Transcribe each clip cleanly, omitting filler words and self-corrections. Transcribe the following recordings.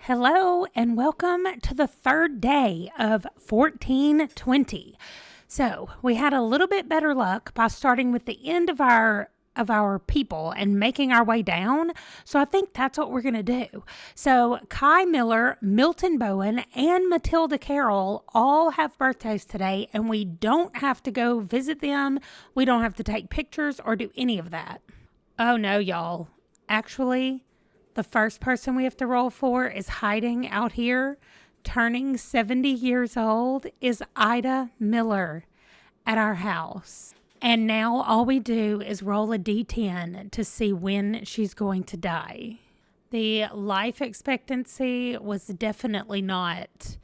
Hello and welcome to the third day of 1420. So we had a little bit better luck by starting with the end of our people and making our way down. So I think that's what we're going to do. So Kai Miller, Milton Bowen, and Matilda Carroll all have birthdays today, and we don't have to go visit them. We don't have to take pictures or do any of that. Oh no, y'all. Actually, the first person we have to roll for is hiding out here, turning 70 years old, is Ida Miller at our house. And now all we do is roll a D10 to see when she's going to die. The life expectancy was definitely not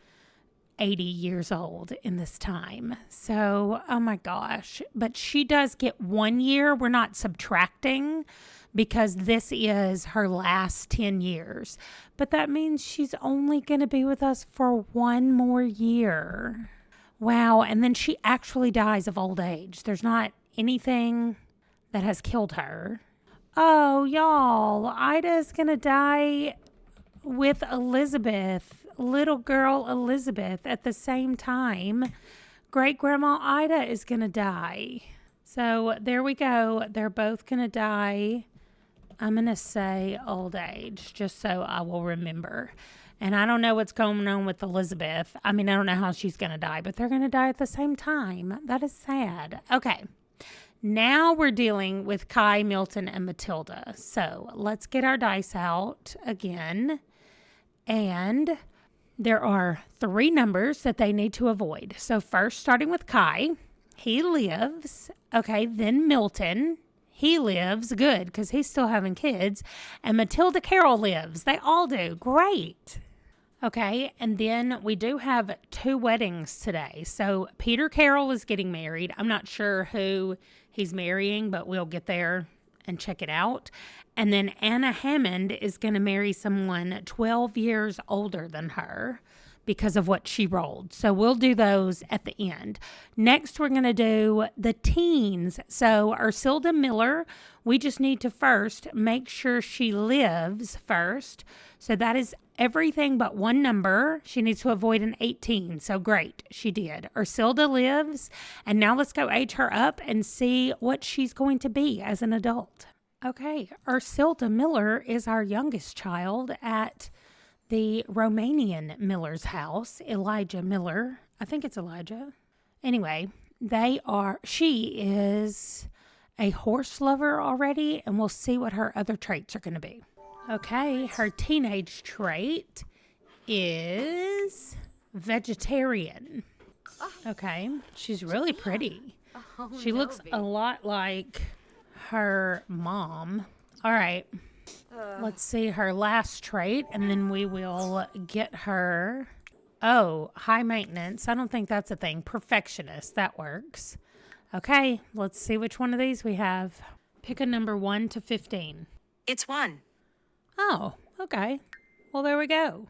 80 years old in this time. So, oh my gosh. But she does get 1 year. We're not subtracting, because this is her last 10 years. But that means she's only going to be with us for 1 more year. Wow. And then she actually dies of old age. There's not anything that has killed her. Oh, y'all. Ida's going to die with Elizabeth, little girl Elizabeth, at the same time. Great Grandma Ida is going to die. So there we go. They're both going to die. I'm going to say old age, just so I will remember. And I don't know what's going on with Elizabeth. I mean, I don't know how she's going to die, but they're going to die at the same time. That is sad. Okay. Now we're dealing with Kai, Milton, and Matilda. So let's get our dice out again. And there are 3 numbers that they need to avoid. So first, starting with Kai, he lives. Okay, then Milton. He lives, good, because he's still having kids. And Matilda Carroll lives. They all do. Great. Okay, and then we do have 2 weddings today. So Peter Carroll is getting married. I'm not sure who he's marrying, but we'll get there and check it out. And then Anna Hammond is going to marry someone 12 years older than her, because of what she rolled. So we'll do those at the end. Next, we're going to do the teens. So Arilda Miller, we just need to first make sure she lives first. So that is everything but 1 number. She needs to avoid an 18. So great, she did. Arilda lives. And now let's go age her up and see what she's going to be as an adult. Okay, Arilda Miller is our youngest child at the Romanian Miller's house, Elijah Miller. I think it's Elijah. Anyway, she is a horse lover already, and we'll see what her other traits are going to be. Okay, her teenage trait is vegetarian. Okay, she's really pretty. She looks a lot like her mom. All right. Let's see her last trait, and then we will get her. Oh, high maintenance. I don't think that's a thing. Perfectionist. That works. Okay, let's see which one of these we have. Pick a number 1 to 15. It's 1. Oh, okay. Well, there we go.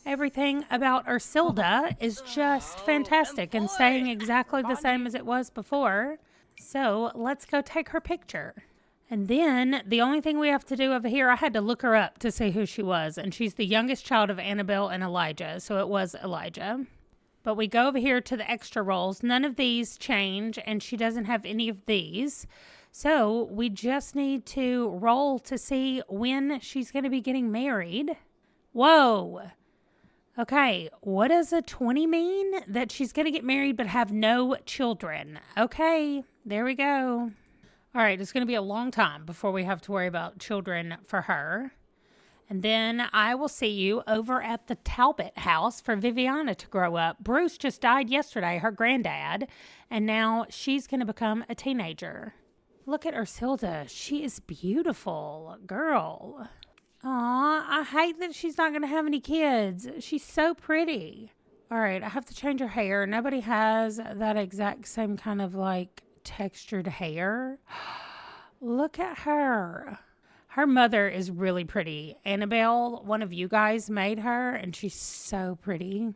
Everything about Arilda is just fantastic and staying exactly the same as it was before. So let's go take her picture. And then the only thing we have to do over here, I had to look her up to see who she was. And she's the youngest child of Annabelle and Elijah. So it was Elijah. But we go over here to the extra rolls. None of these change. And she doesn't have any of these. So we just need to roll to see when she's going to be getting married. Whoa. Okay. What does a 20 mean? That she's going to get married but have no children. Okay. There we go. All right, it's going to be a long time before we have to worry about children for her. And then I will see you over at the Talbot house for Vivana to grow up. Bruce just died yesterday, her granddad, and now she's going to become a teenager. Look at Arilda. She is beautiful, girl. Aw, I hate that she's not going to have any kids. She's so pretty. All right, I have to change her hair. Nobody has that exact same kind of textured hair. Look at her. Her mother is really pretty. Annabelle, one of you guys made her, and she's so pretty.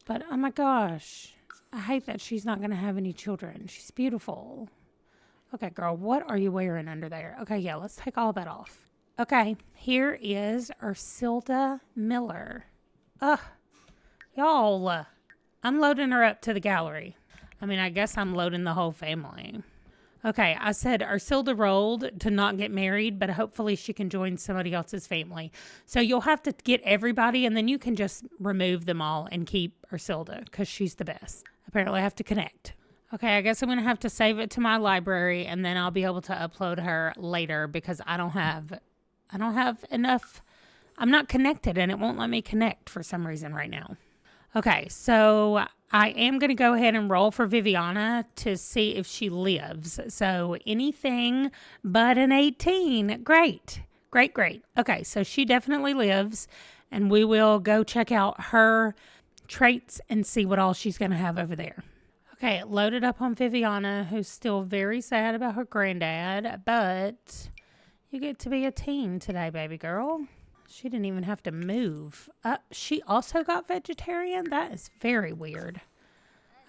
But oh my gosh, I hate that she's not going to have any children. She's beautiful. Okay, girl, what are you wearing under there? Okay, yeah, let's take all that off. Okay, here is Arilda Miller. Ugh, y'all, I'm loading her up to the gallery. I mean, I guess I'm loading the whole family. Okay, I said Arilda rolled to not get married, but hopefully she can join somebody else's family. So you'll have to get everybody, and then you can just remove them all and keep Arilda because she's the best. Apparently I have to connect. Okay, I guess I'm going to have to save it to my library, and then I'll be able to upload her later because I don't have enough. I'm not connected, and it won't let me connect for some reason right now. Okay, so I am going to go ahead and roll for Vivana to see if she lives. So anything but an 18. Great. Okay, so she definitely lives, and we will go check out her traits and see what all she's going to have over there. Okay, it loaded up on Vivana, who's still very sad about her granddad, but you get to be a teen today, baby girl. She didn't even have to move. She also got vegetarian? That is very weird.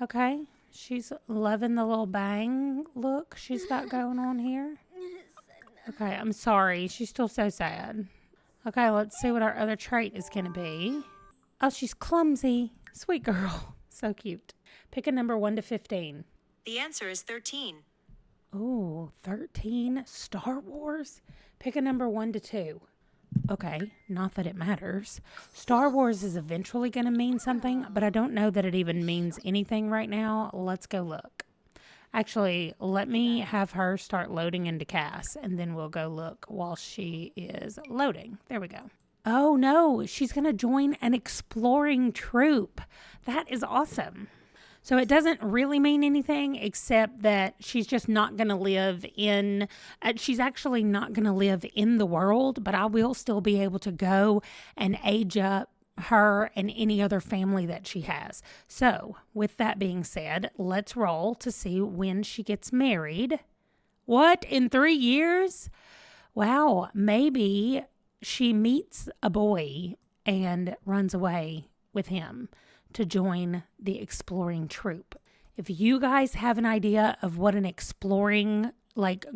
Okay, she's loving the little bang look she's got going on here. Okay, I'm sorry. She's still so sad. Okay, let's see what our other trait is going to be. Oh, she's clumsy. Sweet girl. So cute. Pick a number 1 to 15. The answer is 13. Ooh, 13. Star Wars? Pick a number 1 to 2. Okay, not that it matters. Star Wars is eventually going to mean something, but I don't know that it even means anything right now. Let's go look. Actually, let me have her start loading into Cass, and then we'll go look while she is loading. There we go. Oh, no, she's going to join an exploring troop. That is awesome. So it doesn't really mean anything except that she's just not going to live in, she's actually not going to live in the world, but I will still be able to go and age up her and any other family that she has. So with that being said, let's roll to see when she gets married. What, in 3 years? Wow, maybe she meets a boy and runs away with him to join the exploring troop. If you guys have an idea of what an exploring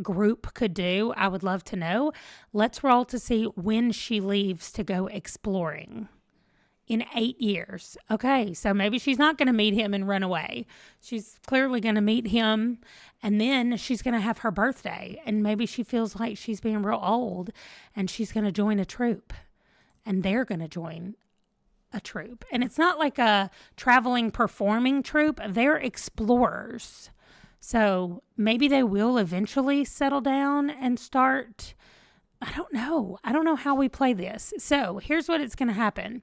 group could do, I would love to know. Let's roll to see when she leaves to go exploring. In 8 years. Okay, so maybe she's not going to meet him and run away. She's clearly going to meet him, and then she's going to have her birthday, and maybe she feels like she's being real old, and she's going to join a troop, and they're going to join a troop. And it's not like a traveling performing troop. They're explorers. So maybe they will eventually settle down and start. I don't know how we play this. So here's what it's going to happen.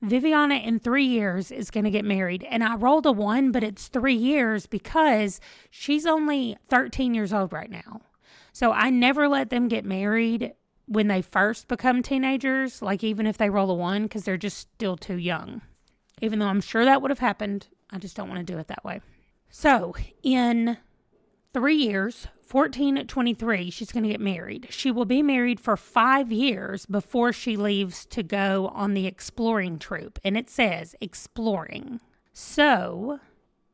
Vivana in 3 years is going to get married. And I rolled a 1, but it's 3 years because she's only 13 years old right now. So I never let them get married when they first become teenagers, even if they roll a 1, because they're just still too young. Even though I'm sure that would have happened, I just don't want to do it that way. So in 3 years, 14 at 23, she's going to get married. She will be married for 5 years before she leaves to go on the exploring troop. And it says exploring. So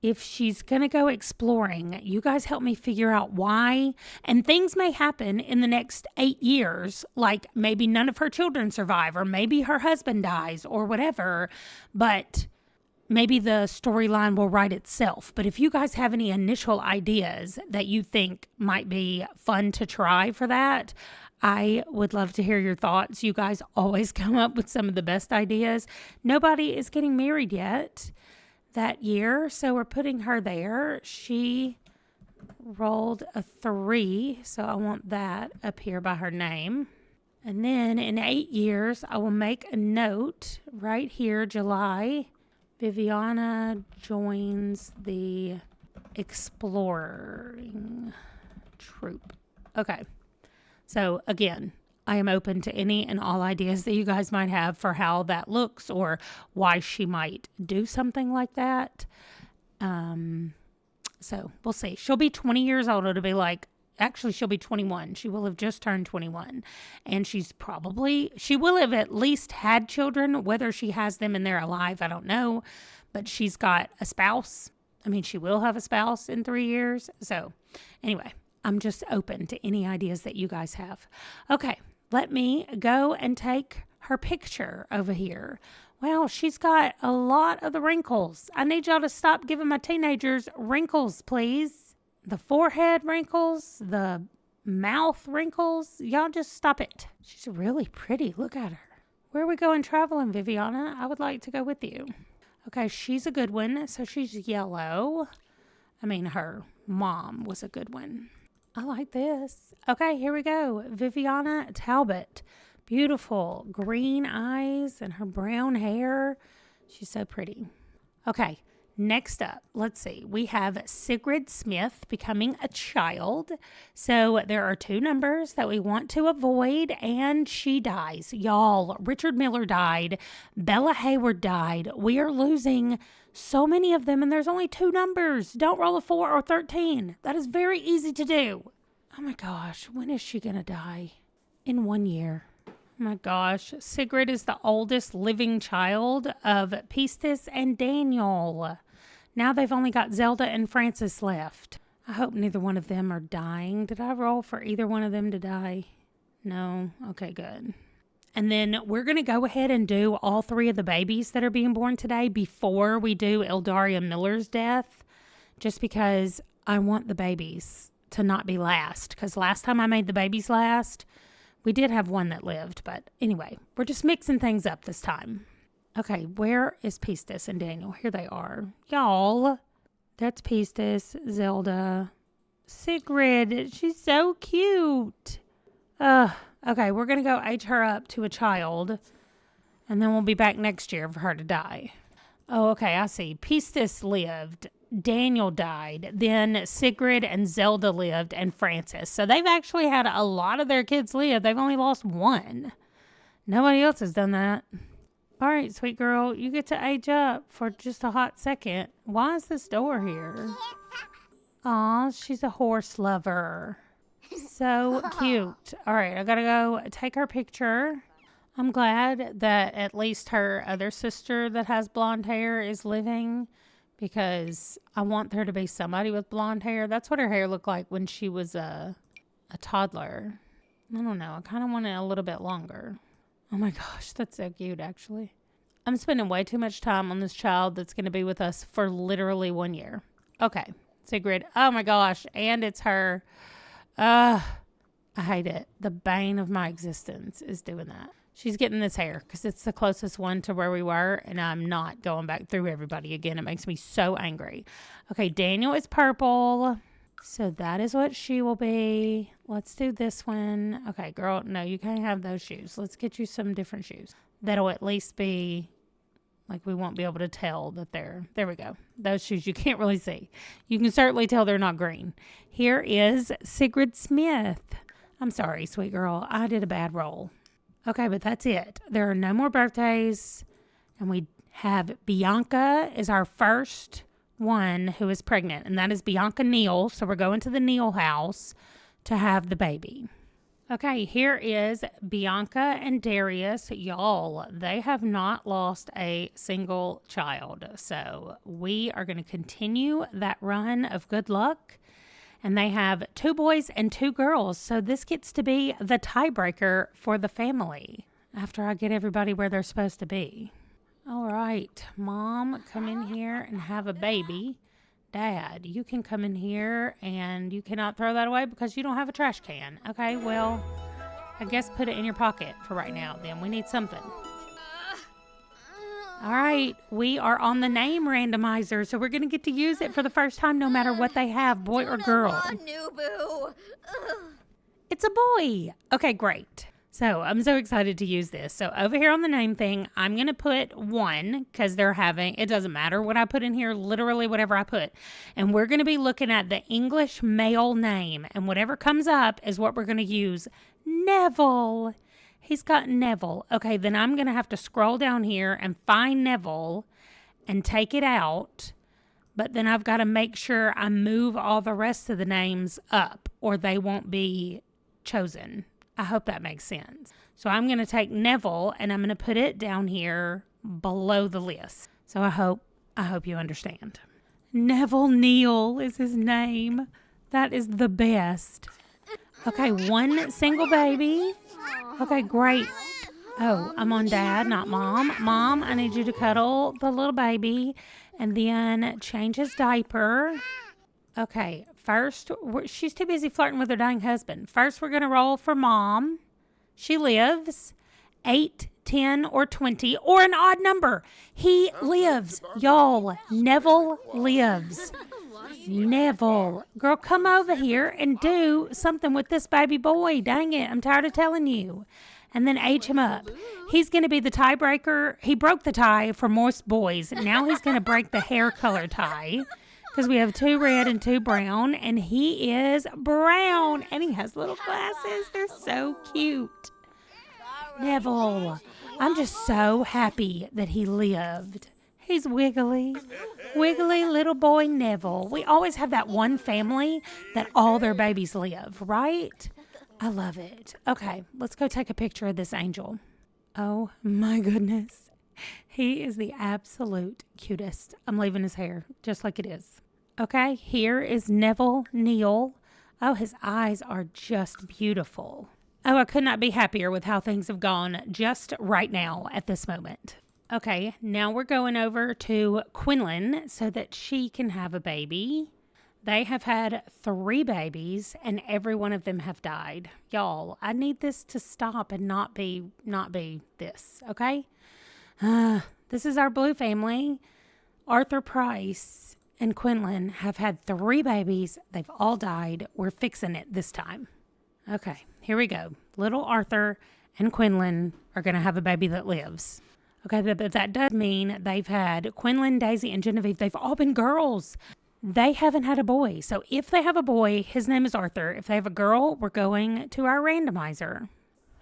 if she's going to go exploring, you guys help me figure out why. And things may happen in the next 8 years, like maybe none of her children survive, or maybe her husband dies, or whatever. But maybe the storyline will write itself. But if you guys have any initial ideas that you think might be fun to try for that, I would love to hear your thoughts. You guys always come up with some of the best ideas. Nobody is getting married yet that year, so we're putting her there. She rolled a 3, so I want that up here by her name. And then in 8 years, I will make a note right here, July. Vivana joins the exploring troop. Okay, so again, I am open to any and all ideas that you guys might have for how that looks or why she might do something like that. So we'll see. She'll be 20 years old. It'll be actually, she'll be 21. She will have just turned 21. And she will have at least had children. Whether she has them and they're alive, I don't know. But she's got a spouse. She will have a spouse in 3 years. So anyway, I'm just open to any ideas that you guys have. Okay, let me go and take her picture over here. Well, she's got a lot of the wrinkles. I need y'all to stop giving my teenagers wrinkles, please. The forehead wrinkles, the mouth wrinkles. Y'all just stop it. She's really pretty. Look at her. Where are we going traveling, Viviana? I would like to go with you. Okay, she's a good one. So she's yellow. I mean, her mom was a good one. I like this. Okay, here we go. Viviana Talbot. Beautiful green eyes and her brown hair. She's so pretty. Okay, next up, let's see. We have Sigrid Smith becoming a child. So there are 2 numbers that we want to avoid, and she dies. Y'all, Richard Miller died. Bella Hayward died. We are losing so many of them, and there's only 2 numbers. Don't roll a 4 or 13. That is very easy to do. Oh my gosh, when is she going to die? In 1 year. Oh my gosh, Sigrid is the oldest living child of Pistis and Daniel. Now they've only got Zelda and Francis left. I hope neither one of them are dying. Did I roll for either one of them to die? No? Okay, good. And then we're going to go ahead and do all 3 of the babies that are being born today before we do Ildaria Miller's death, just because I want the babies to not be last. Because last time I made the babies last, we did have one that lived, but anyway, we're just mixing things up this time. Okay, where is Pistis and Daniel? Here they are. Y'all, that's Pistis, Zelda, Sigrid. She's so cute. Okay, we're going to go age her up to a child, and then we'll be back next year for her to die. Oh, okay, I see. Pistis lived. Daniel died, then Sigrid and Zelda lived, and Francis. So they've actually had a lot of their kids live. They've only lost 1. Nobody else has done that. All right, sweet girl, you get to age up for just a hot second. Why is this door here? Aw, she's a horse lover. So cute. All right, I gotta go take her picture. I'm glad that at least her other sister that has blonde hair is living, because I want there to be somebody with blonde hair. That's what her hair looked like when she was a toddler. I don't know. I kind of want it a little bit longer. Oh my gosh, that's so cute, actually. I'm spending way too much time on this child that's going to be with us for literally 1 year. Okay, Sigrid. Oh my gosh, and it's her. I hate it. The bane of my existence is doing that. She's getting this hair because it's the closest one to where we were, and I'm not going back through everybody again. It makes me so angry. Okay, Daniel is purple, so that is what she will be. Let's do this one. Okay, girl, no, you can't have those shoes. Let's get you some different shoes. That'll at least be, like, we won't be able to tell that they're, there we go. Those shoes you can't really see. You can certainly tell they're not green. Here is Sigrid Smith. I'm sorry, sweet girl. I did a bad roll. Okay, but that's it. There are no more birthdays. And we have Bianca is our first one who is pregnant. And that is Bianca Neil. So we're going to the Neil house to have the baby. Okay, here is Bianca and Darius. Y'all, they have not lost a single child. So we are going to continue that run of good luck. And they have 2 boys and 2 girls. So this gets to be the tiebreaker for the family after I get everybody where they're supposed to be. All right, Mom, come in here and have a baby. Dad, you can come in here and you cannot throw that away because you don't have a trash can. Okay, well, I guess put it in your pocket for right now then. We need something. All right, we are on the name randomizer, so we're going to get to use it for the first time no matter what they have, boy or girl. It's a boy. Okay, great. So I'm so excited to use this. So over here on the name thing, I'm going to put 1 because they're having, it doesn't matter what I put in here, literally whatever I put. And we're going to be looking at the English male name, and whatever comes up is what we're going to use. Neville. He's got Neville. Okay, then I'm going to have to scroll down here and find Neville and take it out. But then I've got to make sure I move all the rest of the names up or they won't be chosen. I hope that makes sense. So I'm going to take Neville and I'm going to put it down here below the list. So I hope you understand. Neville Neil is his name. That is the best. Okay, 1 single baby. Okay, great. Oh, I'm on Dad, not Mom. Mom, I need you to cuddle the little baby and then change his diaper. Okay, first, she's too busy flirting with her dying husband. First, we're going to roll for Mom. She lives 8, 10, or 20, or an odd number. He lives. Y'all, Neville lives. Neville. Girl, come over here and do something with this baby boy. Dang it, I'm tired of telling you. And then age him up. He's going to be the tiebreaker. He broke the tie for most boys. Now he's going to break the hair color tie. Because we have 2 red and 2 brown. And he is brown. And he has little glasses. They're so cute. Neville. I'm just so happy that he lived. He's wiggly. Wiggly little boy Neville. We always have that one family that all their babies live, right? I love it. Okay, let's go take a picture of this angel. Oh my goodness. He is the absolute cutest. I'm leaving his hair just like it is. Okay, here is Neville Neil. Oh, his eyes are just beautiful. Oh, I could not be happier with how things have gone just right now at this moment. Okay, now we're going over to Quinland so that she can have a baby. They have had 3 babies and every one of them have died. Y'all, I need this to stop and not be this, okay? This is our blue family. Arthur Price and Quinland have had 3 babies. They've all died. We're fixing it this time. Okay, here we go. Little Arthur and Quinland are going to have a baby that lives. Okay, but that does mean they've had Quinland, Daisy, and Genevieve. They've all been girls. They haven't had a boy. So if they have a boy, his name is Arthur. If they have a girl, we're going to our randomizer.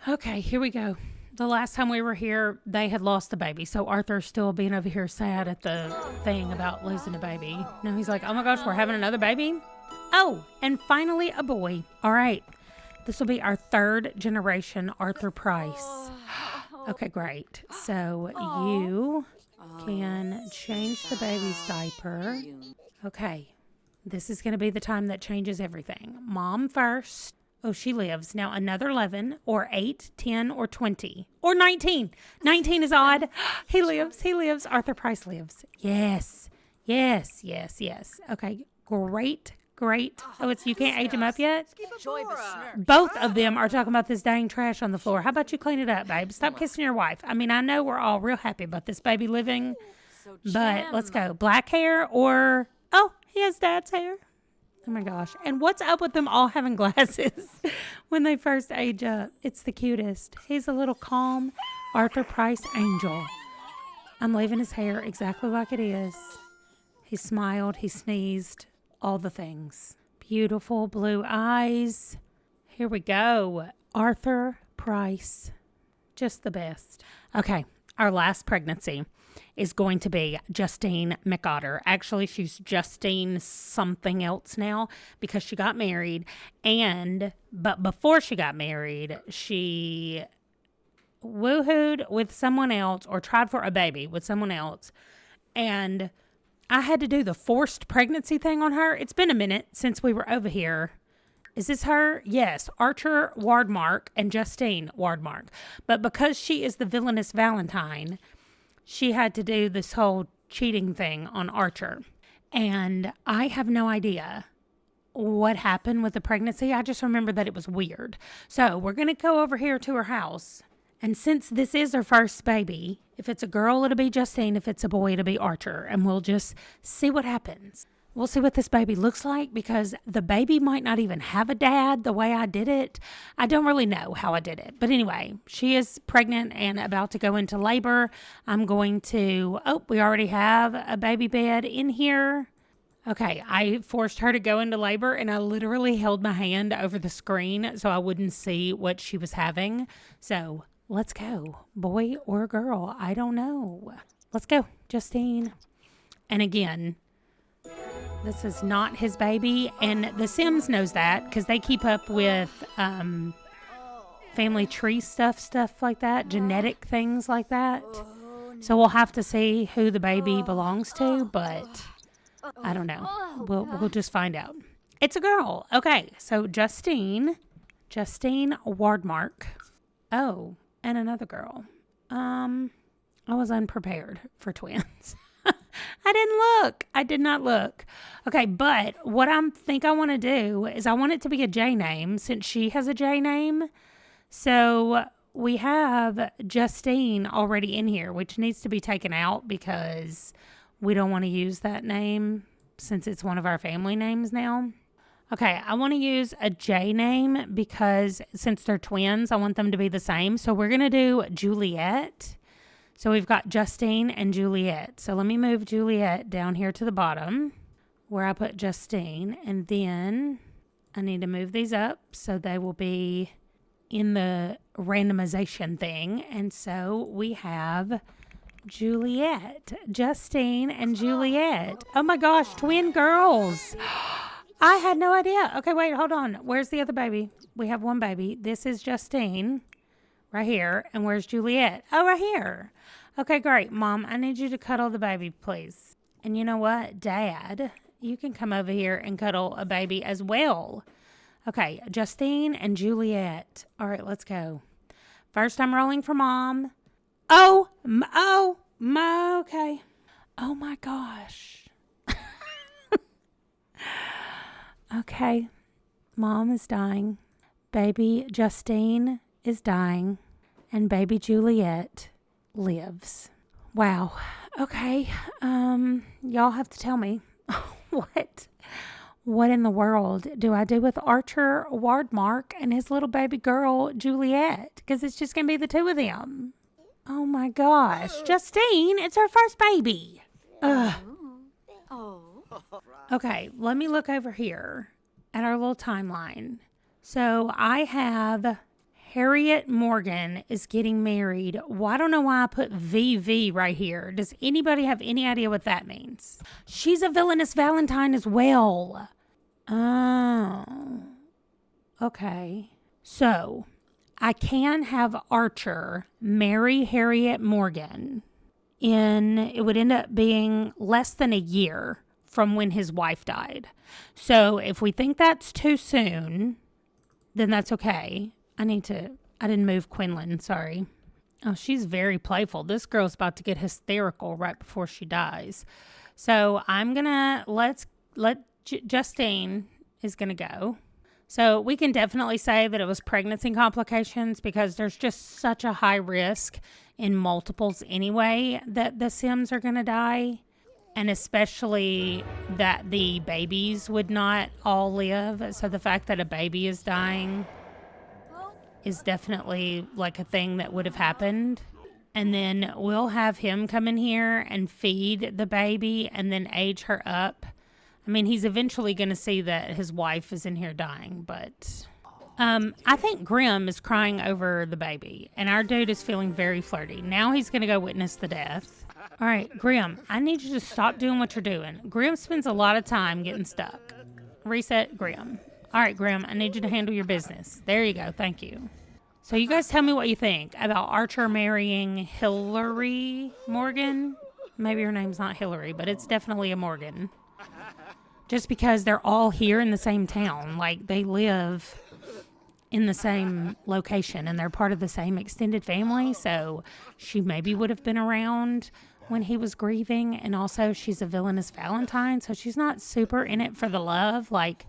Okay, here we go. The last time we were here, they had lost the baby. So Arthur's still being over here sad at the thing about losing a baby. Now he's like, oh my gosh, we're having another baby? Oh, and finally a boy. All right. This will be our 3rd generation Arthur Price. Okay, great. So you can change the baby's diaper. Okay, this is going to be the time that changes everything. Mom first. Oh, she lives. Now another 11 or 8, 10, or 20 or 19. 19 is odd. He lives. He lives. Arthur Price lives. Yes. Yes, yes, yes. Okay, great. Great. Oh, you can't age him up yet? Both of them are talking about this dang trash on the floor. How about you clean it up, babe? Stop kissing your wife. I mean, I know we're all real happy about this baby living, but let's go. Black hair or... Oh, he has Dad's hair. Oh my gosh. And what's up with them all having glasses when they first age up? It's the cutest. He's a little calm Arthur Price angel. I'm leaving his hair exactly like it is. He smiled. He sneezed. All the things. Beautiful blue eyes. Here we go. Arthur Price. Just the best. Okay, our last pregnancy is going to be Justine McOtter. Actually, she's Justine something else now because she got married. But before she got married, she woohooed with someone else or tried for a baby with someone else. And I had to do the forced pregnancy thing on her. It's been a minute since we were over here. Is this her? Yes. Archer Wardmark and Justine Wardmark. But because she is the villainous Valentine, she had to do this whole cheating thing on Archer. And I have no idea what happened with the pregnancy. I just remember that it was weird. So we're going to go over here to her house. And since this is her first baby, if it's a girl, it'll be Justine. If it's a boy, it'll be Archer. And we'll just see what happens. We'll see what this baby looks like because the baby might not even have a dad the way I did it. I don't really know how I did it. But anyway, she is pregnant and about to go into labor. I'm going to, we already have a baby bed in here. Okay, I forced her to go into labor and I literally held my hand over the screen so I wouldn't see what she was having. So let's go. Boy or girl, I don't know. Let's go, Justine. And again, this is not his baby, and The Sims knows that because they keep up with family tree stuff like that, genetic things like that. So we'll have to see who the baby belongs to, but I don't know. We'll just find out. It's a girl. Okay, so Justine Wardmark. Oh, and another girl. I was unprepared for twins. I didn't look. I did not look. Okay, but what I think I want to do is I want it to be a J name since she has a J name. So we have Justine already in here, which needs to be taken out because we don't want to use that name since it's one of our family names now. Okay, I want to use a J name because since they're twins, I want them to be the same. So we're going to do Juliet. So we've got Justine and Juliet. So let me move Juliet down here to the bottom where I put Justine. And then I need to move these up so they will be in the randomization thing. And so we have Juliet, Justine, and Juliet. Oh my gosh, twin girls. I had no idea. Okay, wait, hold on. Where's the other baby? We have one baby. This is Justine right here. And where's Juliet? Oh, right here. Okay, great. Mom, I need you to cuddle the baby, please. And you know what? Dad, you can come over here and cuddle a baby as well. Okay, Justine and Juliet. All right, let's go. First, I'm rolling for Mom. Okay. Oh my gosh. Okay, Mom is dying. Baby Justine is dying. And baby Juliet lives. Wow. Okay. Y'all have to tell me what in the world do I do with Archer Wardmark and his little baby girl Juliet? Because it's just gonna be the two of them. Oh my gosh, Justine, it's her first baby. Ugh. Okay, let me look over here at our little timeline. So I have Harriet Morgan is getting married. Well, I don't know why I put VV right here. Does anybody have any idea what that means? She's a villainous Valentine as well. Oh. Okay. So I can have Archer marry Harriet Morgan it would end up being less than a year from when his wife died. So if we think that's too soon, then that's okay. I didn't move Quinland, sorry. Oh, she's very playful. This girl's about to get hysterical right before she dies. So I'm going to Justine is going to go. So we can definitely say that it was pregnancy complications because there's just such a high risk in multiples anyway that the Sims are going to die. And especially that the babies would not all live. So the fact that a baby is dying is definitely like a thing that would have happened. And then we'll have him come in here and feed the baby and then age her up. I mean, he's eventually going to see that his wife is in here dying, but I think Grim is crying over the baby, and our dude is feeling very flirty. Now he's going to go witness the death. All right, Grim, I need you to stop doing what you're doing. Grim spends a lot of time getting stuck. Reset, Grim. All right, Grim, I need you to handle your business. There you go. Thank you. So you guys tell me what you think about Archer marrying Hillary Morgan. Maybe her name's not Hillary, but it's definitely a Morgan. Just because they're all here in the same town. Like, they live in the same location and they're part of the same extended family. So she maybe would have been around when he was grieving. And also she's a villainous Valentine. So she's not super in it for the love. Like,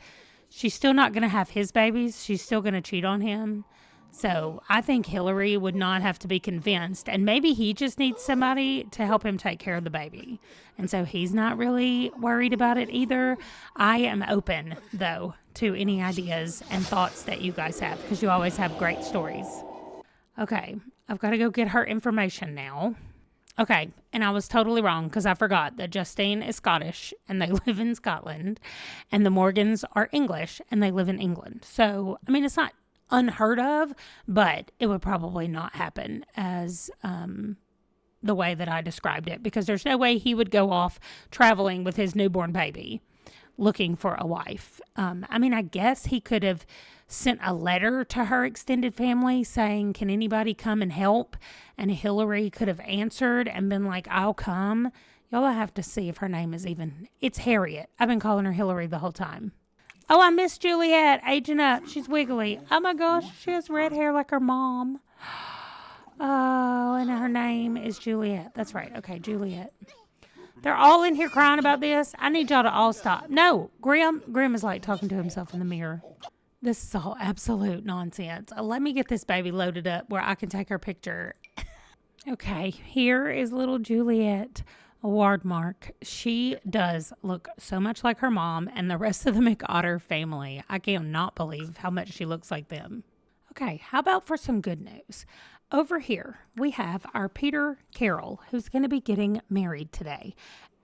she's still not going to have his babies. She's still going to cheat on him. So I think Hillary would not have to be convinced. And maybe he just needs somebody to help him take care of the baby. And so he's not really worried about it either. I am open, though, to any ideas and thoughts that you guys have, because you always have great stories. Okay, I've got to go get her information now. Okay, and I was totally wrong because I forgot that Justine is Scottish and they live in Scotland, and the Morgans are English and they live in England. So, I mean, it's not unheard of, but it would probably not happen as the way that I described it, because there's no way he would go off traveling with his newborn baby looking for a wife. I mean, I guess he could have sent a letter to her extended family saying, can anybody come and help? And Hillary could have answered and been like, I'll come. Y'all have to see if her name is it's Harriet. I've been calling her Hillary the whole time. Oh, I miss Juliet aging up. She's wiggly. Oh my gosh, she has red hair like her mom. Oh, and her name is Juliet. That's right. Okay, Juliet. They're all in here crying about this. I need y'all to all stop. No, Grim is like talking to himself in the mirror. This is all absolute nonsense. Let me get this baby loaded up where I can take her picture. Okay, here is little Juliet Wardmark. She does look so much like her mom and the rest of the McOtter family. I cannot believe how much she looks like them. Okay, how about for some good news? Over here, we have our Peter Carroll, who's going to be getting married today.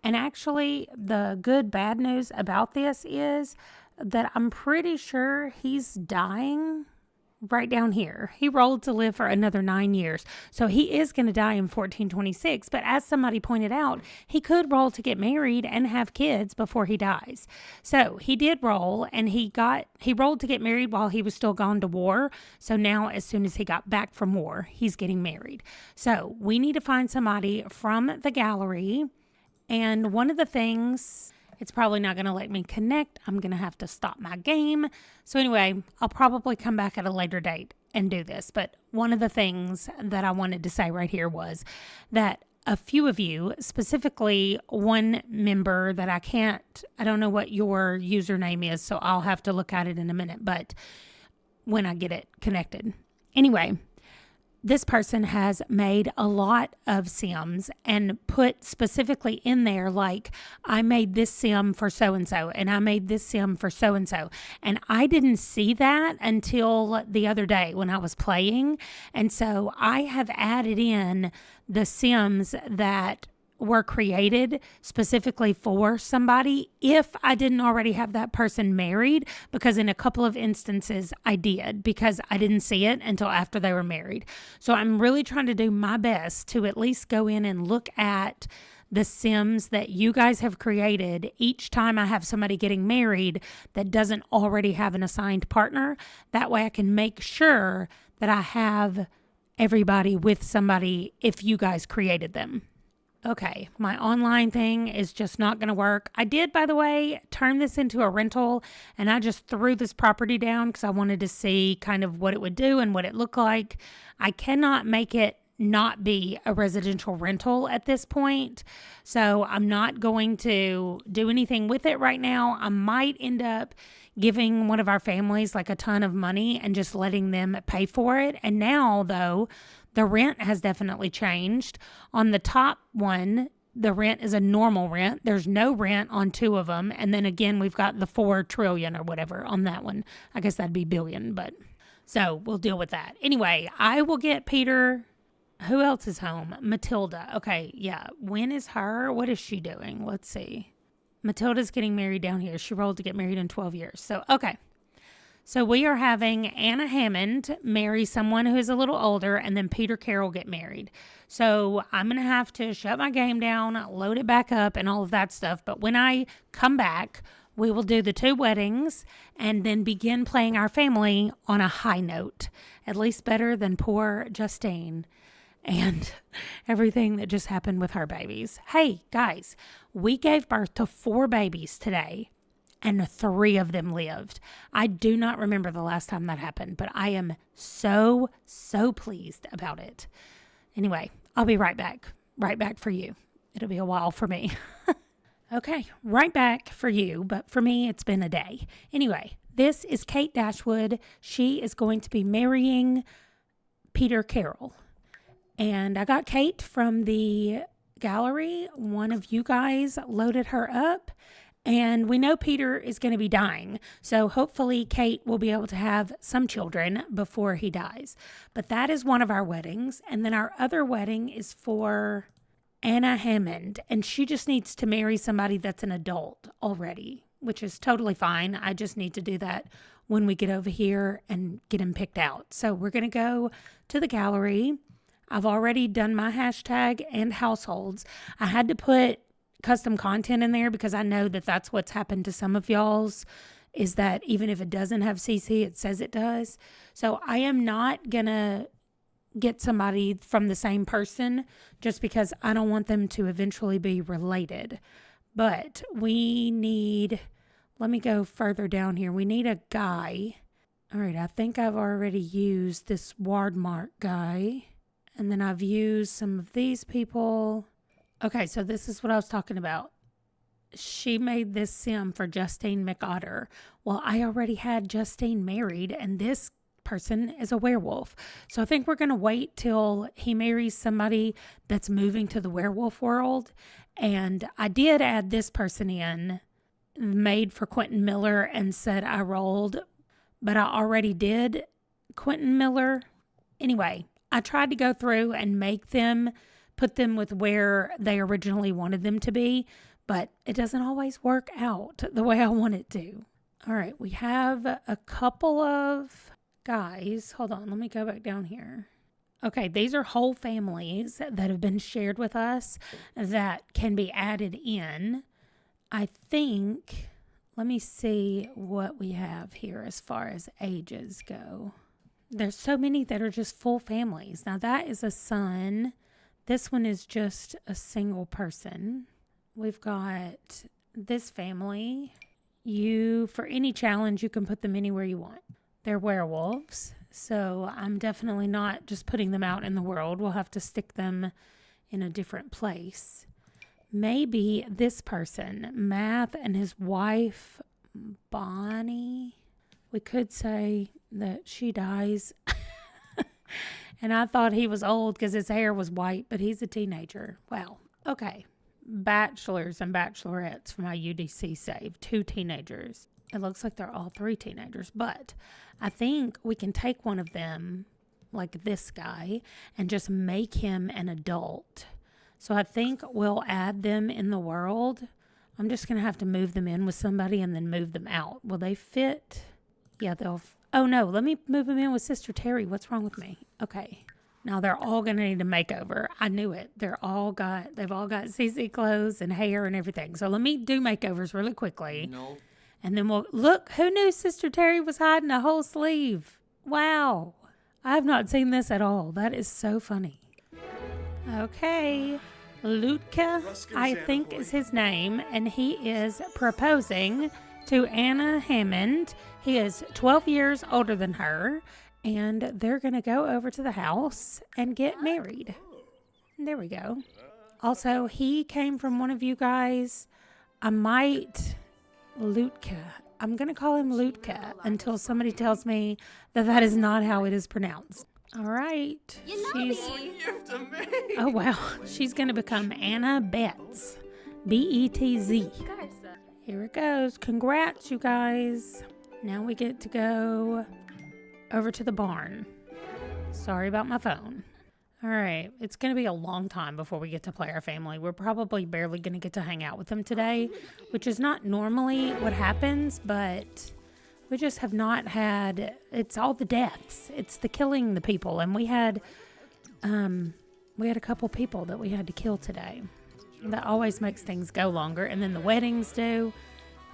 And actually, the good, bad news about this is that I'm pretty sure he's dying right down here. He rolled to live for another 9 years. So he is going to die in 1426. But as somebody pointed out, he could roll to get married and have kids before he dies. So he did roll, and he rolled to get married while he was still gone to war. So now as soon as he got back from war, he's getting married. So we need to find somebody from the gallery. And one of the things... It's probably not going to let me connect. I'm going to have to stop my game. So anyway, I'll probably come back at a later date and do this. But one of the things that I wanted to say right here was that a few of you, specifically one member that I don't know what your username is, so I'll have to look at it in a minute, but when I get it connected. Anyway, this person has made a lot of Sims and put specifically in there, like, I made this Sim for so-and-so, and I made this Sim for so-and-so. And I didn't see that until the other day when I was playing. And so I have added in the Sims that were created specifically for somebody if I didn't already have that person married, because in a couple of instances I did, because I didn't see it until after they were married. So I'm really trying to do my best to at least go in and look at the Sims that you guys have created each time I have somebody getting married that doesn't already have an assigned partner. That way I can make sure that I have everybody with somebody if you guys created them. Okay, my online thing is just not going to work. I did, by the way, turn this into a rental, and I just threw this property down because I wanted to see kind of what it would do and what it looked like. I cannot make it not be a residential rental at this point, so I'm not going to do anything with it right now. I might end up giving one of our families like a ton of money and just letting them pay for it. And now, though, the rent has definitely changed. On the top one, the rent is a normal rent. There's no rent on two of them. And then again, we've got the 4 trillion or whatever on that one. I guess that'd be billion, but so we'll deal with that. Anyway, I will get Peter. Who else is home? Matilda. Okay, yeah. When is her? What is she doing? Let's see. Matilda's getting married down here. She rolled to get married in 12 years. So, okay. So we are having Anna Hammond marry someone who is a little older, and then Peter Carroll get married. So I'm going to have to shut my game down, load it back up, and all of that stuff. But when I come back, we will do the 2 weddings and then begin playing our family on a high note. At least better than poor Justine and everything that just happened with her babies. Hey, guys, we gave birth to 4 babies today, and 3 of them lived. I do not remember the last time that happened, but I am so pleased about it. Anyway, I'll be right back for you. It'll be a while for me. Okay, right back for you, but for me, it's been a day. Anyway, this is Kate Dashwood. She is going to be marrying Peter Carroll. And I got Kate from the gallery. One of you guys loaded her up. And we know Peter is going to be dying. So hopefully Kate will be able to have some children before he dies. But that is one of our weddings. And then our other wedding is for Anna Hammond. And she just needs to marry somebody that's an adult already, which is totally fine. I just need to do that when we get over here and get him picked out. So we're going to go to the gallery. I've already done my hashtag and households. I had to put custom content in there because I know that that's what's happened to some of y'all's, is that even if it doesn't have CC, it says it does. So I am not going to get somebody from the same person just because I don't want them to eventually be related. But we need, let me go further down here. We need a guy. All right, I think I've already used this Wardmark guy. And then I've used some of these people. Okay, so this is what I was talking about. She made this sim for Justine McOtter. Well, I already had Justine married, and this person is a werewolf. So I think we're going to wait till he marries somebody that's moving to the werewolf world. And I did add this person in, made for Quentin Miller, and said I rolled, but I already did Quentin Miller. Anyway, I tried to go through and make them, put them with where they originally wanted them to be, but it doesn't always work out the way I want it to. All right, we have a couple of guys. Hold on, let me go back down here. Okay, these are whole families that have been shared with us that can be added in. I think, let me see what we have here as far as ages go. There's so many that are just full families. Now that is a son. This one is just a single person. We've got this family. For any challenge, you can put them anywhere you want. They're werewolves, so I'm definitely not just putting them out in the world. We'll have to stick them in a different place. Maybe this person, Matt, and his wife, Bonnie. We could say that she dies. And I thought he was old because his hair was white, but he's a teenager. Well, okay. Bachelors and bachelorettes for my UDC save. 2 teenagers. It looks like they're all 3 teenagers, but I think we can take one of them, like this guy, and just make him an adult. So I think we'll add them in the world. I'm just going to have to move them in with somebody and then move them out. Will they fit? Yeah, they'll. Oh no, let me move them in with Sister Terry. What's wrong with me? Okay. Now they're all going to need a makeover. I knew it. They've all got CC clothes and hair and everything. So let me do makeovers really quickly. No. And then we'll look. Who knew Sister Terry was hiding a whole sleeve? Wow. I have not seen this at all. That is so funny. Okay. Lutka, I think is his name, and he is proposing to Anna Hammond. He is 12 years older than her, and they're going to go over to the house and get married. There we go. Also, he came from one of you guys. Lutka. I'm going to call him Lutka until somebody tells me that is not how it is pronounced. All right. Oh, wow. She's going to become Anna Betts. Betz. Here it goes. Congrats, you guys. Now we get to go over to the barn. Sorry about my phone. All right. It's going to be a long time before we get to play our family. We're probably barely going to get to hang out with them today, which is not normally what happens, but we just have not had, it's all the deaths. It's the killing the people. And we had a couple people that we had to kill today. That always makes things go longer. And then the weddings do.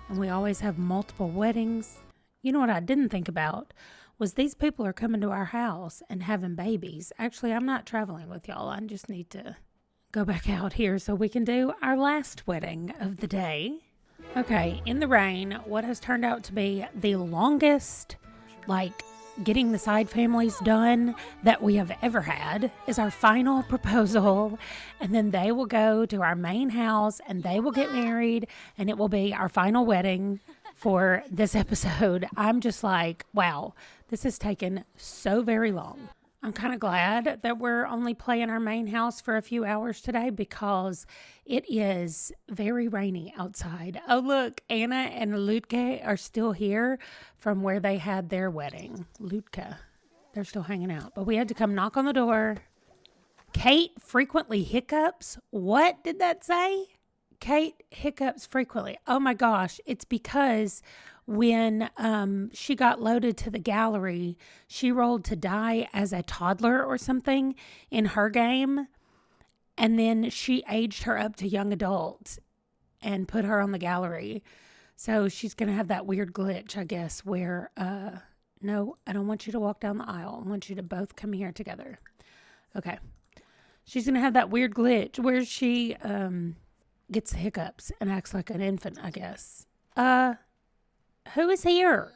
And we always have multiple weddings. You know what I didn't think about was these people are coming to our house and having babies. Actually, I'm not traveling with y'all. I just need to go back out here so we can do our last wedding of the day. Okay, in the rain, what has turned out to be the longest, getting the side families done that we have ever had is our final proposal. And then they will go to our main house and they will get married and it will be our final wedding for this episode. I'm just like, wow, this has taken so very long. I'm kind of glad that we're only playing our main house for a few hours today because it is very rainy outside. Oh, look, Anna and Lutka are still here from where they had their wedding. Lutka, they're still hanging out. But we had to come knock on the door. Kate frequently hiccups. What did that say? Kate hiccups frequently. Oh my gosh, it's because when she got loaded to the gallery, she rolled to die as a toddler or something in her game. And then she aged her up to young adult and put her on the gallery. So she's going to have that weird glitch, I guess, where, no, I don't want you to walk down the aisle. I want you to both come here together. Okay. She's going to have that weird glitch where she gets the hiccups and acts like an infant, I guess. Who is here?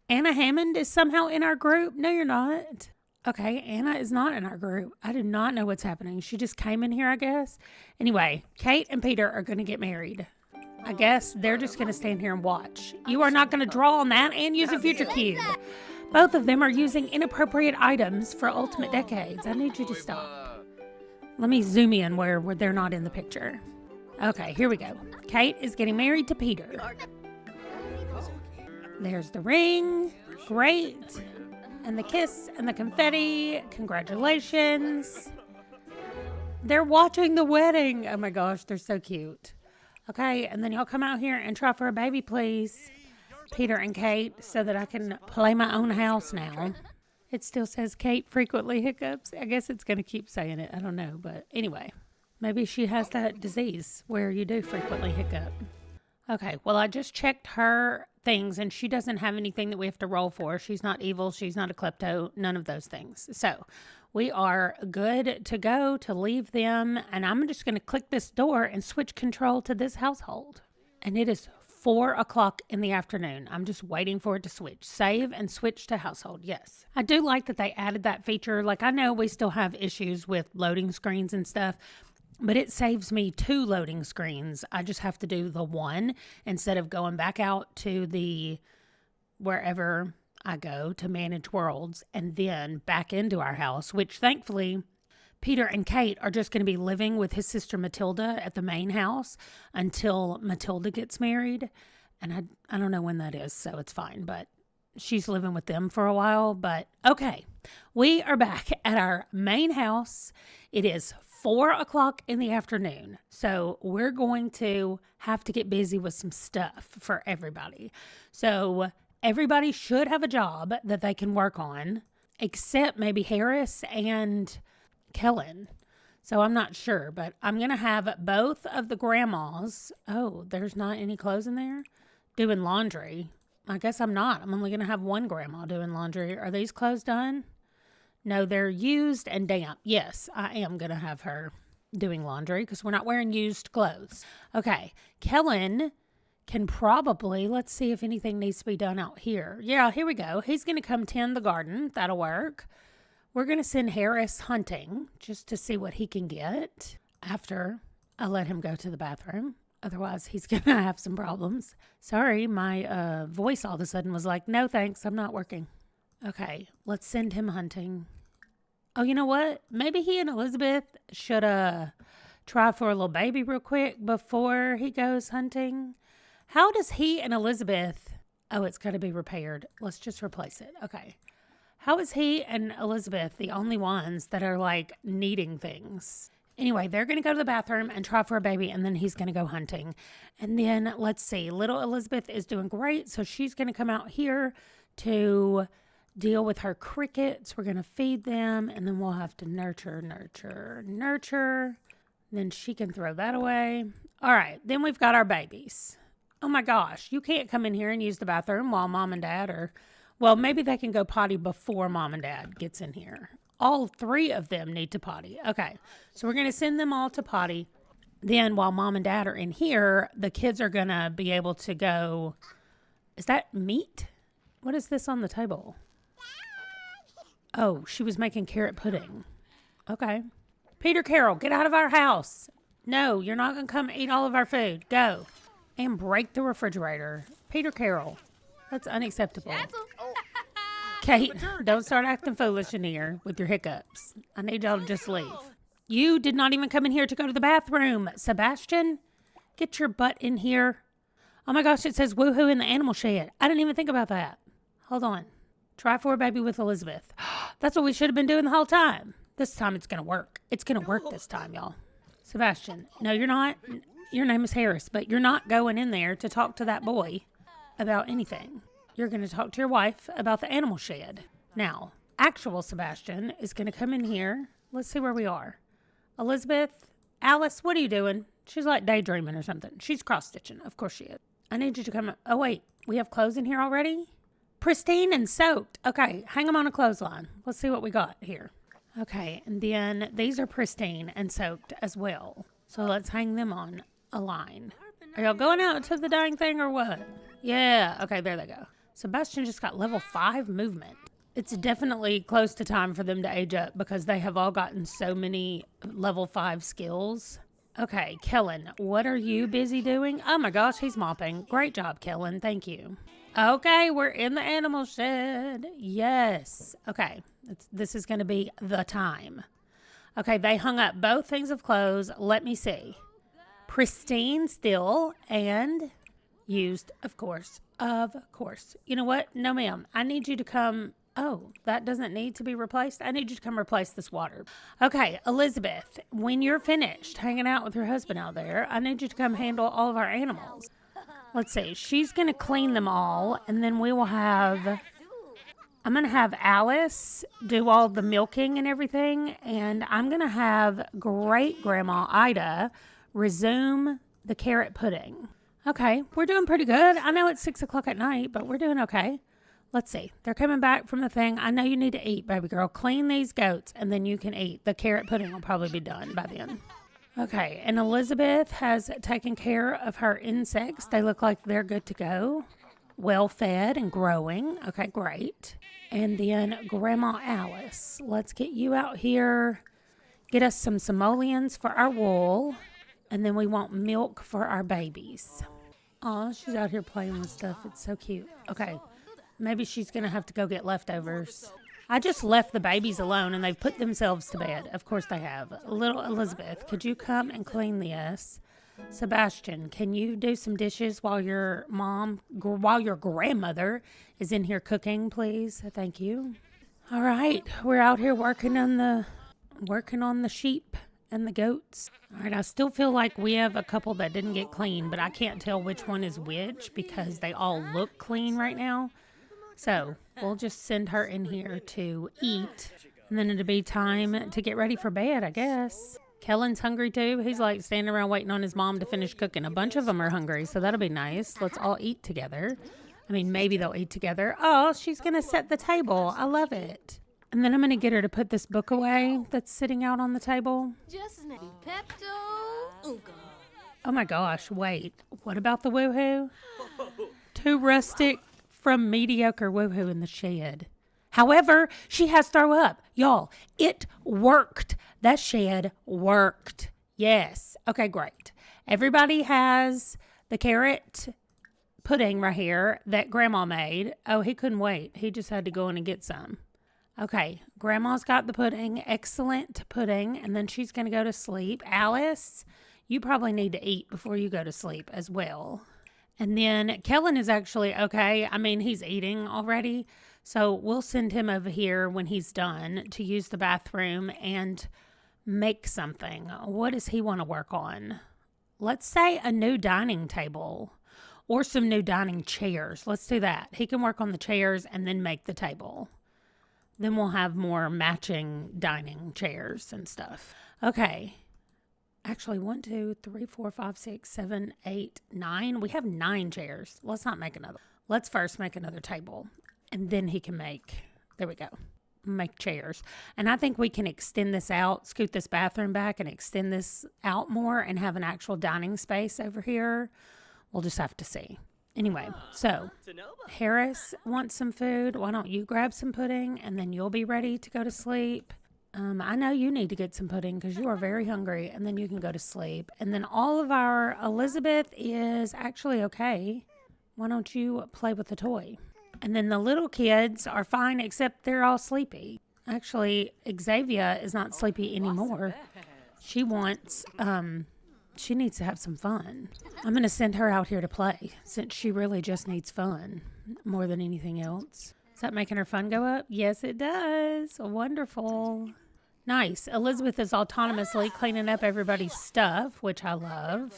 Anna Hammond is somehow in our group. No, you're not. Okay, Anna is not in our group. I do not know what's happening. She just came in here, I guess. Anyway, Kate and Peter are going to get married. I guess they're just going to stand here and watch. You are not going to draw on that and use a future cube. Both of them are using inappropriate items for Ultimate Decades. I need you to stop. Let me zoom in where they're not in the picture. Okay, here we go. Kate is getting married to Peter. There's the ring. Great. And the kiss and the confetti. Congratulations. They're watching the wedding. Oh my gosh, they're so cute. Okay, and then y'all come out here and try for a baby, please. Peter and Kate, so that I can play my own house now. It still says Kate frequently hiccups. I guess it's going to keep saying it. I don't know. But anyway, maybe she has that disease where you do frequently hiccup. Okay, well, I just checked her things, and she doesn't have anything that we have to roll for. She's not evil. She's not a klepto. None of those things. So we are good to go to leave them. And I'm just going to click this door and switch control to this household. And it is 4 o'clock in the afternoon. I'm just waiting for it to switch. Save and switch to household. Yes. I do like that they added that feature. Like, I know we still have issues with loading screens and stuff, but it saves me 2 loading screens. I just have to do the one instead of going back out to the wherever I go to manage worlds and then back into our house, which thankfully Peter and Kate are just going to be living with his sister Matilda at the main house until Matilda gets married. And I don't know when that is, so it's fine. But she's living with them for a while. But okay, we are back at our main house. It is 4 o'clock in the afternoon. So we're going to have to get busy with some stuff for everybody. So everybody should have a job that they can work on, except maybe Harris and Kellen. So I'm not sure, but I'm going to have both of the grandmas. Oh, there's not any clothes in there? Doing laundry. I guess I'm not. I'm only going to have one grandma doing laundry. Are these clothes done? No, they're used and damp. Yes, I am going to have her doing laundry because we're not wearing used clothes. Okay, Kellen can probably, let's see if anything needs to be done out here. Yeah, here we go. He's going to come tend the garden. That'll work. We're going to send Harris hunting just to see what he can get after I let him go to the bathroom. Otherwise, he's going to have some problems. Sorry, my voice all of a sudden was like, no thanks, I'm not working. Okay, let's send him hunting. Oh, you know what? Maybe he and Elizabeth should try for a little baby real quick before he goes hunting. How does he and Elizabeth... Oh, it's got to be repaired. Let's just replace it. Okay. How is he and Elizabeth the only ones that are like needing things? Anyway, they're going to go to the bathroom and try for a baby, and then he's going to go hunting. And then let's see, little Elizabeth is doing great. So she's going to come out here to deal with her crickets. We're going to feed them, and then we'll have to nurture. Then she can throw that away. All right, then we've got our babies. Oh my gosh, you can't come in here and use the bathroom while mom and dad are... Well, maybe they can go potty before mom and dad gets in here. All 3 of them need to potty. Okay, so we're going to send them all to potty. Then while mom and dad are in here, the kids are going to be able to go... Is that meat? What is this on the table? Oh, she was making carrot pudding. Okay. Peter Carroll, get out of our house. No, you're not going to come eat all of our food. Go. And break the refrigerator. Peter Carroll. That's unacceptable. Kate, don't start acting foolish in here with your hiccups. I need y'all to just leave. You did not even come in here to go to the bathroom. Sebastian, get your butt in here. Oh my gosh, it says woohoo in the animal shed. I didn't even think about that. Hold on. Try for a baby with Elizabeth. That's what we should have been doing the whole time. This time it's going to work. It's going to work this time, y'all. Sebastian, no, you're not. Your name is Harris, but you're not going in there to talk to that boy about anything. You're going to talk to your wife about the animal shed. Now, actual Sebastian is going to come in here. Let's see where we are. Elizabeth, Alice, what are you doing? She's like daydreaming or something. She's cross-stitching. Of course she is. I need you to come. Oh, wait. We have clothes in here already? Pristine and soaked. Okay, hang them on a clothesline. Let's see what we got here. Okay, and then these are pristine and soaked as well. So let's hang them on a line. Are y'all going out to the dang thing or what? Yeah, okay, there they go. Sebastian just got level 5 movement. It's definitely close to time for them to age up because they have all gotten so many level 5 skills. Okay, Kellen, what are you busy doing? Oh my gosh, he's mopping. Great job, Kellen. Thank you. Okay, we're in the animal shed. Yes. Okay, this is going to be the time. Okay, they hung up both things of clothes. Let me see. Pristine still and used, of course. Of course. You know what? No, ma'am. I need you to come. Oh, that doesn't need to be replaced. I need you to come replace this water. Okay, Elizabeth, when you're finished hanging out with your husband out there, I need you to come handle all of our animals. Let's see. She's going to clean them all, and then we will have... I'm going to have Alice do all the milking and everything, and I'm going to have Great-Grandma Ida resume the carrot pudding. Okay, we're doing pretty good. I know it's 6 o'clock at night, but we're doing okay. Let's see. They're coming back from the thing. I know you need to eat, baby girl. Clean these goats, and then you can eat. The carrot pudding will probably be done by then. Okay, and Elizabeth has taken care of her insects. They look like they're good to go. Well fed and growing. Okay, great. And then Grandma Alice. Let's get you out here. Get us some simoleons for our wool. And then we want milk for our babies. Oh, she's out here playing with stuff. It's so cute. Okay. Maybe she's going to have to go get leftovers. I just left the babies alone, and they've put themselves to bed. Of course they have. Little Elizabeth, could you come and clean this? Sebastian, can you do some dishes while your grandmother is in here cooking, please? Thank you. All right, we're out here working on the sheep and the goats. All right, I still feel like we have a couple that didn't get clean, but I can't tell which one is which because they all look clean right now. So we'll just send her in here to eat, and then it'll be time to get ready for bed, I guess. Kellen's hungry too. He's like standing around waiting on his mom to finish cooking. A bunch of them are hungry, so that'll be nice. Let's all eat together. I mean, maybe they'll eat together. Oh, she's going to set the table. I love it. And then I'm going to get her to put this book away that's sitting out on the table. Oh my gosh, wait. What about the woohoo? Too rustic from mediocre woohoo in the shed. However, she has throw up. Y'all, it worked. That shed worked. Yes. Okay, great. Everybody has the carrot pudding right here that Grandma made. Oh, he couldn't wait. He just had to go in and get some. Okay, Grandma's got the pudding. Excellent pudding. And then she's going to go to sleep. Alice, you probably need to eat before you go to sleep as well. And then Kellen is actually okay. I mean, he's eating already. So we'll send him over here when he's done to use the bathroom and make something. What does he want to work on? Let's say a new dining table or some new dining chairs. Let's do that. He can work on the chairs and then make the table. Then we'll have more matching dining chairs and stuff. Okay. Actually, 1, 2, 3, 4, 5, 6, 7, 8, 9. We have 9 chairs. Let's not make another. Let's first make another table. And then he can make, there we go, make chairs. And I think we can extend this out, scoot this bathroom back and extend this out more and have an actual dining space over here. We'll just have to see. Anyway, so Harris wants some food. Why don't you grab some pudding and then you'll be ready to go to sleep. I know you need to get some pudding because you are very hungry, and then you can go to sleep. And then all of our Elizabeth is actually okay. Why don't you play with the toy? And then the little kids are fine, except they're all sleepy. Actually, Xavier is not sleepy anymore. She wants, she needs to have some fun. I'm going to send her out here to play since she really just needs fun more than anything else. Is that making her fun go up? Yes, it does. Wonderful. Nice. Elizabeth is autonomously cleaning up everybody's stuff, which I love.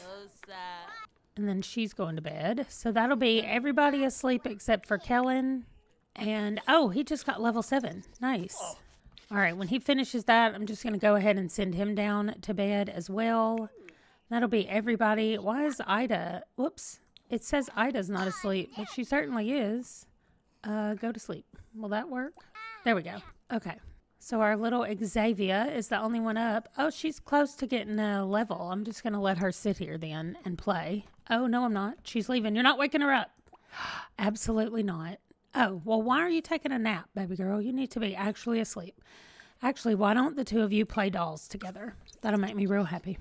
And then she's going to bed. So that'll be everybody asleep except for Kellen. And, oh, he just got level 7. Nice. All right, when he finishes that, I'm just going to go ahead and send him down to bed as well. That'll be everybody. Why is Ida? Whoops. It says Ida's not asleep, but she certainly is. Go to sleep. Will that work? There we go. Okay. So our little Xavier is the only one up. Oh, she's close to getting a level. I'm just going to let her sit here then and play. Oh, no, I'm not. She's leaving. You're not waking her up. Absolutely not. Oh, well, why are you taking a nap, baby girl? You need to be actually asleep. Actually, why don't the two of you play dolls together? That'll make me real happy.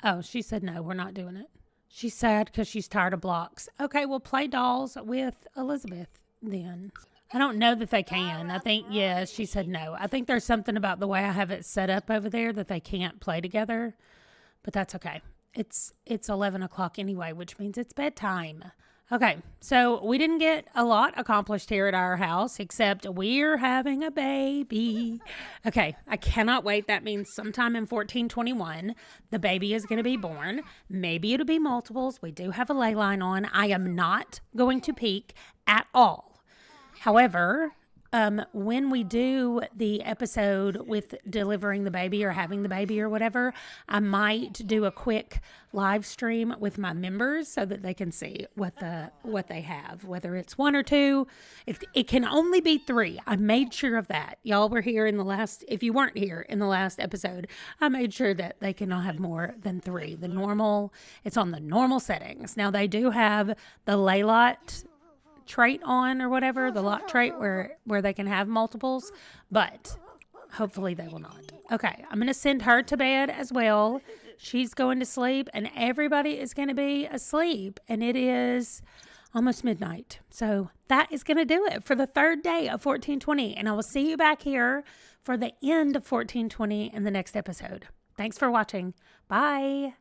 Oh, she said no, we're not doing it. She's sad because she's tired of blocks. Okay, well, play dolls with Elizabeth then. I don't know that they can. I think, yes, she said no. I think there's something about the way I have it set up over there that they can't play together, but that's okay. It's 11 o'clock anyway, which means it's bedtime. Okay, so we didn't get a lot accomplished here at our house, except we're having a baby. Okay, I cannot wait. That means sometime in 1421, the baby is going to be born. Maybe it'll be multiples. We do have a ley line on. I am not going to peek at all. However, when we do the episode with delivering the baby or having the baby or whatever, I might do a quick live stream with my members so that they can see what they have, whether it's one or two. It can only be 3. I made sure of that. Y'all were here if you weren't here in the last episode, I made sure that they cannot have more than 3. It's on the normal settings. Now they do have the Laylot trait on or whatever, the lot trait where they can have multiples, but hopefully they will not. Okay, I'm going to send her to bed as well. She's going to sleep and everybody is going to be asleep, and it is almost midnight. So that is going to do it for the third day of 1420, and I will see you back here for the end of 1420 in the next episode. Thanks for watching. Bye.